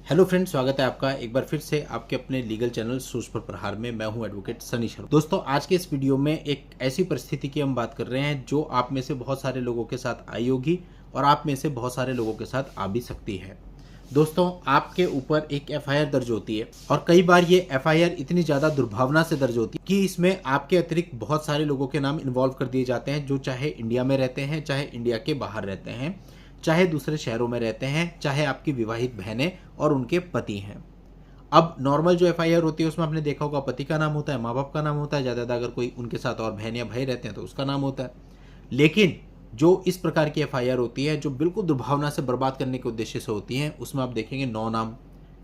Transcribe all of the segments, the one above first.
Hello friends, स्वागत है आपका एक बार फिर से आपके अपने लीगल चैनल सोच पर प्रहार में। मैं हूं एडवोकेट सनी शर्मा। दोस्तों, आज के इस वीडियो में एक ऐसी परिस्थिति की हम बात कर रहे हैं जो आप में से बहुत सारे लोगों के साथ आई होगी और आप में से बहुत सारे लोगों के साथ आ भी सकती है। दोस्तों, आपके ऊपर एक एफआईआर दर्ज होती है और कई बार ये एफआईआर इतनी ज्यादा दुर्भावना से दर्ज होती है कि इसमें आपके अतिरिक्त बहुत सारे लोगों के नाम इन्वॉल्व कर दिए जाते हैं, जो चाहे इंडिया में रहते हैं, चाहे इंडिया के बाहर रहते हैं, चाहे दूसरे शहरों में रहते हैं, चाहे आपकी विवाहित बहनें और उनके पति हैं। अब नॉर्मल जो एफआईआर होती है उसमें आपने देखा होगा पति का नाम होता है, माँ बाप का नाम होता है, ज़्यादा अगर कोई उनके साथ और बहन या भाई रहते हैं तो उसका नाम होता है। लेकिन जो इस प्रकार की एफआईआर होती है जो बिल्कुल दुर्भावना से बर्बाद करने के उद्देश्य से होती है, उसमें आप देखेंगे 9 नाम,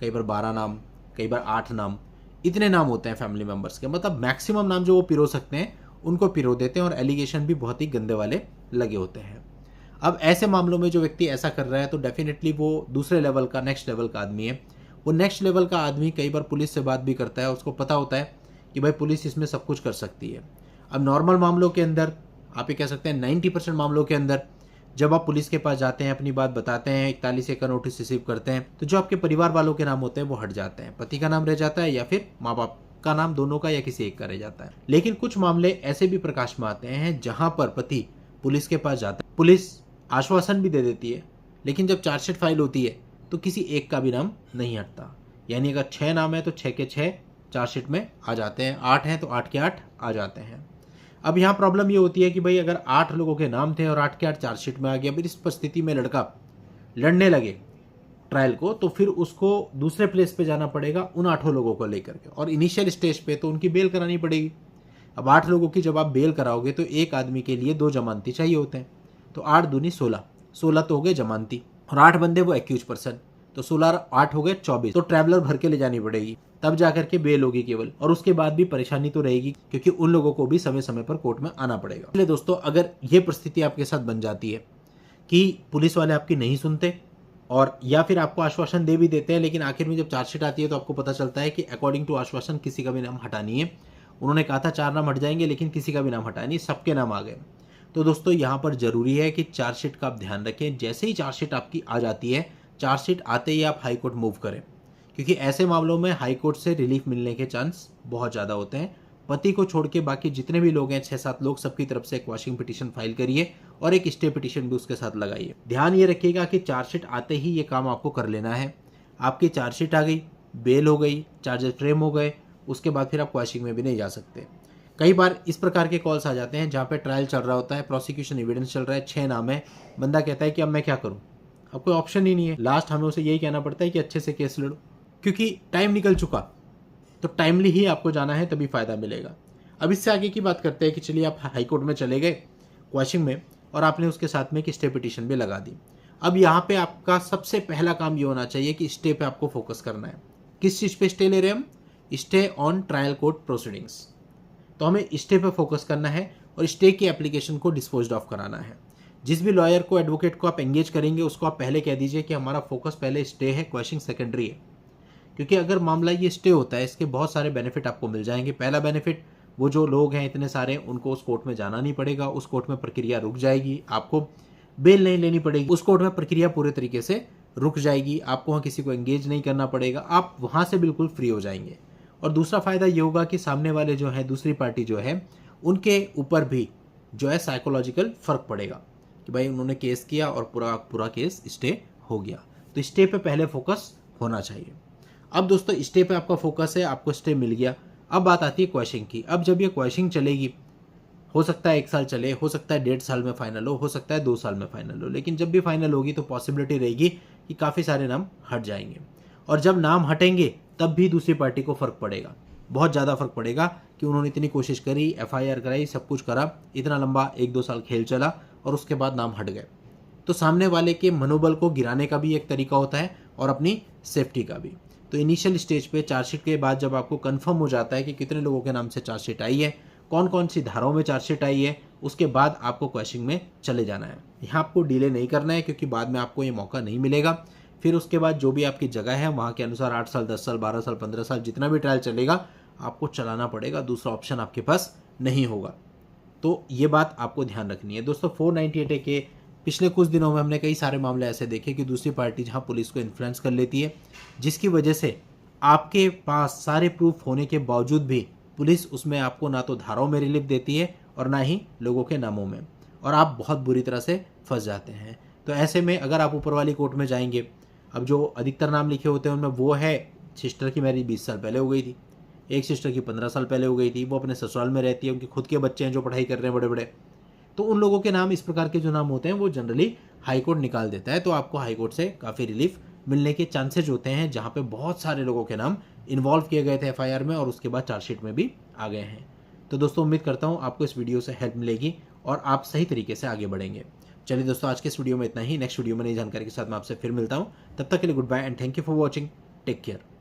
कई बार 12 नाम, कई बार 8 नाम, इतने नाम होते हैं फैमिली मेंबर्स के। मतलब मैक्सिमम नाम जो वो पिरो सकते हैं उनको पिरो देते हैं और एलिगेशन भी बहुत ही गंदे वाले लगे होते हैं। अब ऐसे मामलों में जो व्यक्ति ऐसा कर रहा है तो डेफिनेटली वो दूसरे लेवल का, नेक्स्ट लेवल का आदमी है। वो नेक्स्ट लेवल का आदमी कई बार पुलिस से बात भी करता है, उसको पता होता है कि भाई पुलिस इसमें सब कुछ कर सकती है। अब नॉर्मल मामलों के अंदर आप ये कह सकते हैं 90% मामलों के अंदर जब आप पुलिस के पास जाते हैं, अपनी बात बताते हैं, 41 का नोटिस रिसीव करते हैं, तो जो आपके परिवार वालों के नाम होते हैं वो हट जाते हैं। पति का नाम रह जाता है या फिर माँ बाप का नाम, दोनों का या किसी एक का रह जाता है। लेकिन कुछ मामले ऐसे भी प्रकाश में आते हैं जहां पर पति पुलिस के पास जाता है, पुलिस आश्वासन भी दे देती है, लेकिन जब चार्जशीट फाइल होती है तो किसी एक का भी नाम नहीं हटता। यानी अगर 6 नाम है तो 6 के 6 चार्जशीट में आ जाते हैं, 8 हैं तो 8 के 8 आ जाते हैं। अब यहाँ प्रॉब्लम ये होती है कि भाई अगर 8 लोगों के नाम थे और 8 के 8 चार्जशीट में आ गया, फिर इस परिस्थिति में लड़का लड़ने लगे ट्रायल को, तो फिर उसको दूसरे प्लेस पे जाना पड़ेगा उन 8 लोगों को लेकर के, और इनिशियल स्टेज पे तो उनकी बेल करानी पड़ेगी। अब 8 लोगों की जब आप बेल कराओगे तो एक आदमी के लिए 2 जमानती चाहिए होते हैं, तो 8 दूनी 16, 16 तो हो गए जमानती, और 8 बंदे वो एक्यूज पर्सन, तो 16 8 हो गए 24। तो ट्रैवलर भर के ले जानी पड़ेगी, तब जाकर के बेल होगी केवल। और उसके बाद भी परेशानी तो रहेगी क्योंकि उन लोगों को भी समय समय पर कोर्ट में आना पड़ेगा। इसलिए दोस्तों, अगर ये परिस्थिति आपके साथ बन जाती है कि पुलिस वाले आपकी नहीं सुनते और या फिर आपको आश्वासन दे भी देते हैं, लेकिन आखिर में जब चार्जशीट आती है तो आपको पता चलता है कि अकॉर्डिंग टू आश्वासन किसी का भी नाम हटा नहीं है। उन्होंने कहा था 4 नाम हट जाएंगे, लेकिन किसी का भी नाम हटा नहीं, सबके नाम आ गए। तो दोस्तों, यहाँ पर जरूरी है कि चार्जशीट का आप ध्यान रखें। जैसे ही चार्जशीट आपकी आ जाती है, चार्जशीट आते ही आप हाई कोर्ट मूव करें, क्योंकि ऐसे मामलों में हाई कोर्ट से रिलीफ मिलने के चांस बहुत ज़्यादा होते हैं। पति को छोड़ के बाकी जितने भी लोग हैं, 6-7 लोग, सबकी तरफ से एक वॉशिंग पिटीशन फाइल करिए और एक स्टे पिटीशन भी उसके साथ लगाइए। ध्यान ये रखिएगा कि चार्जशीट आते ही ये काम आपको कर लेना है। आपकी चार्जशीट आ गई, बेल हो गई, चार्जेस फ्रेम हो गए, उसके बाद फिर आप क्वैशिंग में भी नहीं जा सकते। कई बार इस प्रकार के कॉल्स आ जाते हैं जहाँ पे ट्रायल चल रहा होता है, प्रोसिक्यूशन एविडेंस चल रहा है, 6 नाम है, बंदा कहता है कि अब मैं क्या करूँ, अब कोई ऑप्शन ही नहीं है। लास्ट हमें उसे यही कहना पड़ता है कि अच्छे से केस लड़ो, क्योंकि टाइम निकल चुका। तो टाइमली ही आपको जाना है, तभी फायदा मिलेगा। अब इससे आगे की बात करते हैं कि चलिए आप हाई कोर्ट में चले गए क्वैशिंग में और आपने उसके साथ में एक स्टे पिटीशन भी लगा दी। अब यहाँ पे आपका सबसे पहला काम ये होना चाहिए कि स्टे पे आपको फोकस करना है। किस चीज़ पे स्टे ले रहे हैं हम? Stay on trial court proceedings. तो हमें स्टे पे फोकस करना है और स्टे की एप्लीकेशन को डिस्पोज ऑफ कराना है। जिस भी लॉयर को, एडवोकेट को आप एंगेज करेंगे, उसको आप पहले कह दीजिए कि हमारा फोकस पहले स्टे है, क्वैशिंग सेकेंडरी है। क्योंकि अगर मामला ये स्टे होता है, इसके बहुत सारे बेनिफिट आपको मिल जाएंगे। पहला बेनिफिट, वो जो लोग हैं इतने सारे, उनको उस कोर्ट में जाना नहीं पड़ेगा, उस कोर्ट में प्रक्रिया रुक जाएगी, आपको बेल नहीं लेनी पड़ेगी, उस कोर्ट में प्रक्रिया पूरे तरीके से रुक जाएगी, आपको वहाँ किसी को एंगेज नहीं करना पड़ेगा, आप वहाँ से बिल्कुल फ्री हो जाएंगे। और दूसरा फायदा ये होगा कि सामने वाले जो है, दूसरी पार्टी जो है, उनके ऊपर भी जो है साइकोलॉजिकल फर्क पड़ेगा कि भाई उन्होंने केस किया और पूरा केस स्टे हो गया। तो स्टे पे पहले फोकस होना चाहिए। अब दोस्तों, स्टे पे आपका फोकस है, आपको स्टे मिल गया। अब बात आती है क्वैशिंग की। अब जब ये क्वैशिंग चलेगी, हो सकता है 1 साल चले, हो सकता है 1.5 साल में फाइनल हो सकता है 2 साल में फाइनल हो, लेकिन जब भी फाइनल होगी तो पॉसिबिलिटी रहेगी कि काफ़ी सारे नाम हट जाएंगे। और जब नाम हटेंगे तब भी दूसरी पार्टी को फ़र्क पड़ेगा, बहुत ज़्यादा फर्क पड़ेगा कि उन्होंने इतनी कोशिश करी, एफआईआर कराई, सब कुछ करा, इतना लंबा 1-2 साल खेल चला और उसके बाद नाम हट गए। तो सामने वाले के मनोबल को गिराने का भी एक तरीका होता है और अपनी सेफ्टी का भी। तो इनिशियल स्टेज पे चार्जशीट के बाद जब आपको कंफर्म हो जाता है कि कितने लोगों के नाम से चार्जशीट आई है, कौन कौन सी धाराओं में चार्जशीट आई है, उसके बाद आपको क्वैशिंग में चले जाना है। यहाँ आपको डिले नहीं करना है, क्योंकि बाद में आपको ये मौका नहीं मिलेगा। फिर उसके बाद जो भी आपकी जगह है वहाँ के अनुसार 8 साल, 10 साल, 12 साल, 15 साल, जितना भी ट्रायल चलेगा आपको चलाना पड़ेगा, दूसरा ऑप्शन आपके पास नहीं होगा। तो ये बात आपको ध्यान रखनी है दोस्तों। 498A के पिछले कुछ दिनों में हमने कई सारे मामले ऐसे देखे कि दूसरी पार्टी जहां पुलिस को इन्फ्लुएंस कर लेती है, जिसकी वजह से आपके पास सारे प्रूफ होने के बावजूद भी पुलिस उसमें आपको ना तो धाराओं में रिलीफ देती है और ना ही लोगों के नामों में, और आप बहुत बुरी तरह से फंस जाते हैं। तो ऐसे में अगर आप ऊपर वाली कोर्ट में जाएंगे, अब जो अधिकतर नाम लिखे होते हैं उनमें वो है सिस्टर की मैरिज 20 साल पहले हो गई थी, एक सिस्टर की 15 साल पहले हो गई थी, वो अपने ससुराल में रहती है, उनके खुद के बच्चे हैं जो पढ़ाई कर रहे हैं बड़े बड़े। तो उन लोगों के नाम, इस प्रकार के जो नाम होते हैं वो जनरली हाई कोर्ट निकाल देता है, तो आपको हाई कोर्ट से काफ़ी रिलीफ मिलने के चांसेज होते हैं, जहाँ पे बहुत सारे लोगों के नाम इन्वॉल्व किए गए थे एफआईआर में और उसके बाद चार्जशीट में भी आ गए हैं। तो दोस्तों उम्मीद करता हूँ आपको इस वीडियो से हेल्प मिलेगी और आप सही तरीके से आगे बढ़ेंगे। चलिए दोस्तों, आज के इस वीडियो में इतना ही। नेक्स्ट वीडियो में नई जानकारी के साथ मैं आपसे फिर मिलता हूँ। तब तक के लिए goodbye and thank you for watching. Take care.